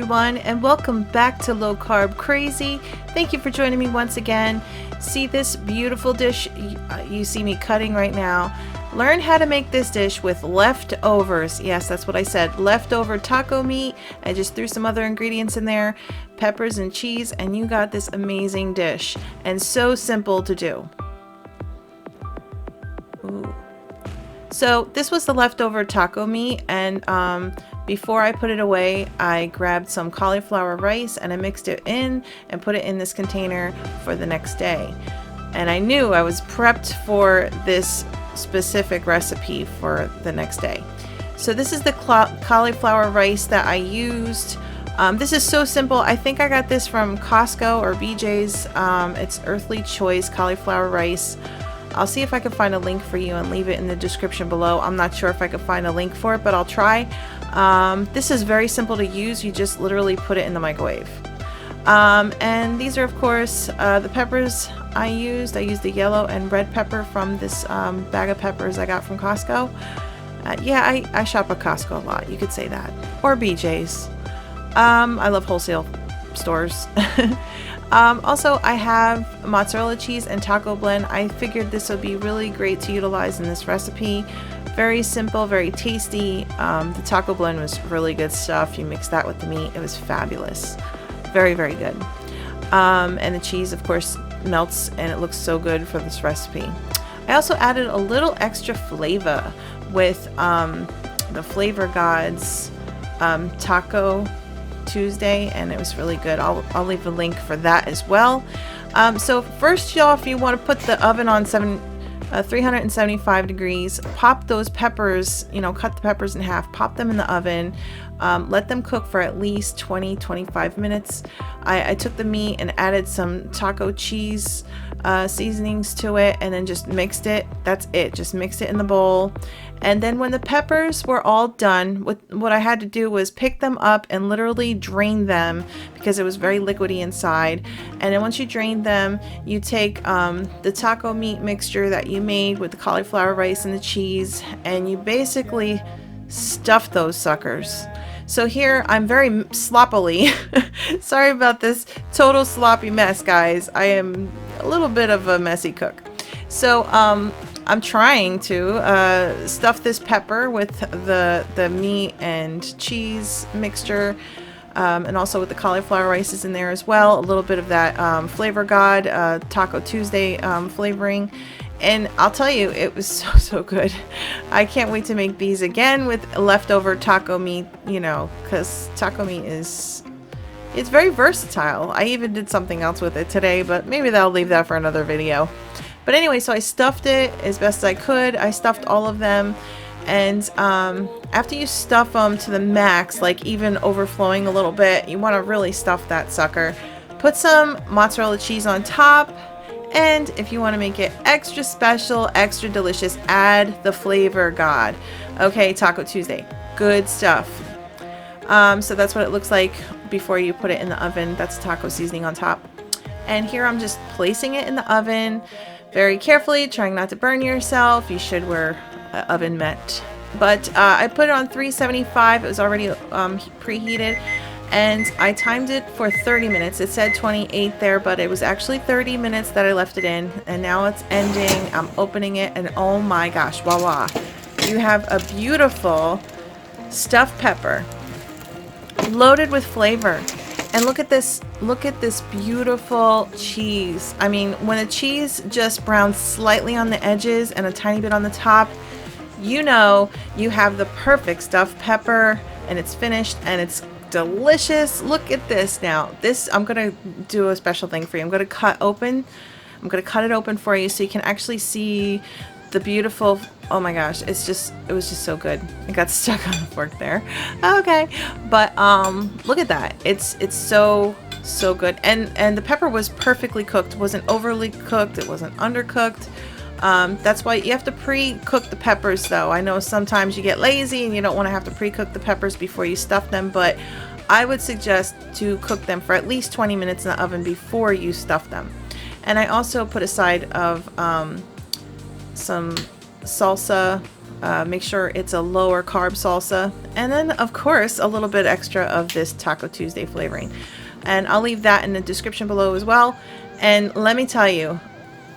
everyone, and welcome back to Low Carb Crazy. Thank you for joining me once again. See this beautiful dish you see me cutting right now? Learn how to make this dish with leftovers. Yes, that's what I said. Leftover taco meat. I just threw some other ingredients in there, peppers and cheese, and you got this amazing dish. And so simple to do. Ooh. So this was the leftover taco meat, and before I put it away, I grabbed some cauliflower rice and I mixed it in and put it in this container for the next day. And I knew I was prepped for this specific recipe for the next day. So this is the cauliflower rice that I used. This is so simple. I think I got this from Costco or BJ's. It's Earthly Choice cauliflower rice. I'll see if I can find a link for you and leave it in the description below. I'm not sure if I could find a link for it, but I'll try. This is very simple to use. You just literally put it in the microwave. And these are, of course, the peppers I used. I used the yellow and red pepper from this bag of peppers I got from Costco. Yeah, I shop at Costco a lot. You could say that. Or BJ's. I love wholesale stores. Also, I have mozzarella cheese and taco blend. I figured this would be really great to utilize in this recipe. Very simple, very tasty. The taco blend was really good stuff. You mix that with the meat. It was fabulous. Very, very good. And the cheese, of course, melts and it looks so good for this recipe. I also added a little extra flavor with the Flavor Gods Taco Tuesday, and it was really good. I'll leave a link for that as well. So first off, you want to put the oven on 375 degrees. Pop those peppers, cut the peppers in half, pop them in the oven. Let them cook for at least 20-25 minutes. I took the meat and added some taco cheese seasonings to it and then just mixed it. That's it. Just mix it in the bowl. And then when the peppers were all done, what I had to do was pick them up and literally drain them because it was very liquidy inside. And then once you drain them, you take the taco meat mixture that you made with the cauliflower rice and the cheese, and you basically stuff those suckers. So here I'm very sloppily, sorry about this total sloppy mess, guys. I am a little bit of a messy cook. So I'm trying to stuff this pepper with the meat and cheese mixture, and also with the cauliflower rice is in there as well. A little bit of that Flavor God Taco Tuesday flavoring. And I'll tell you, it was so good. I can't wait to make these again with leftover taco meat, because taco meat it's very versatile. I even did something else with it today, but maybe I'll leave that for another video. But anyway, so I stuffed it as best I could. I stuffed all of them. And after you stuff them to the max, like even overflowing a little bit, you want to really stuff that sucker. Put some mozzarella cheese on top. And if you want to make it extra special, extra delicious, add the Flavor God. Okay, Taco Tuesday. Good stuff. So that's what it looks like before you put it in the oven. That's taco seasoning on top. And here I'm just placing it in the oven very carefully, trying not to burn yourself. You should wear an oven mitt. But I put it on 375. It was already preheated. And I timed it for 30 minutes. It said 28 there, but it was actually 30 minutes that I left it in. And now it's ending. I'm opening it, and oh my gosh, voila. You have a beautiful stuffed pepper loaded with flavor. And look at this beautiful cheese. I mean, when the cheese just browns slightly on the edges and a tiny bit on the top, you have the perfect stuffed pepper, and it's finished, and it's delicious. Look at this now. I'm gonna do a special thing for you. I'm gonna cut it open for you so you can actually see the beautiful, oh my gosh, it was just so good. It got stuck on the fork there. Okay, but look at that. It's so good, and the pepper was perfectly cooked. It wasn't overly cooked, it wasn't undercooked. That's why you have to pre-cook the peppers, though. I know sometimes you get lazy and you don't want to have to pre-cook the peppers before you stuff them, but I would suggest to cook them for at least 20 minutes in the oven before you stuff them. And I also put a side of some salsa Make sure it's a lower carb salsa. And then, of course, a little bit extra of this Taco Tuesday flavoring. And I'll leave that in the description below as well. And let me tell you,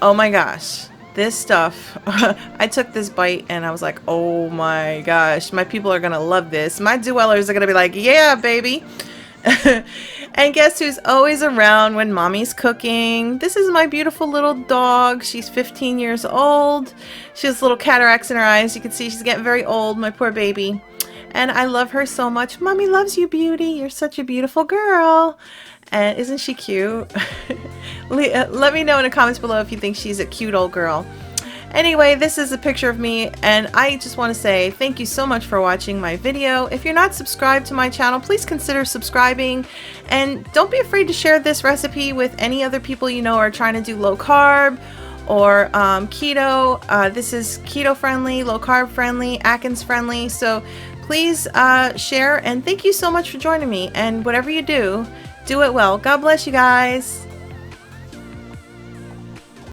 oh my gosh, this stuff, I took this bite and I was like, oh my gosh, my people are gonna love this. My dwellers are gonna be like, yeah, baby. And guess who's always around when mommy's cooking? This is my beautiful little dog. She's 15 years old. She has little cataracts in her eyes. You can see she's getting very old, my poor baby. And I love her so much. Mommy loves you, beauty. You're such a beautiful girl. And isn't she cute? Let me know in the comments below if you think she's a cute old girl. Anyway, this is a picture of me, and I just want to say thank you so much for watching my video. If you're not subscribed to my channel, please consider subscribing, and don't be afraid to share this recipe with any other people you know are trying to do low carb or keto. This is keto friendly, low carb friendly, Atkins friendly, so please share, and thank you so much for joining me, and whatever you do, do it well. God bless you guys.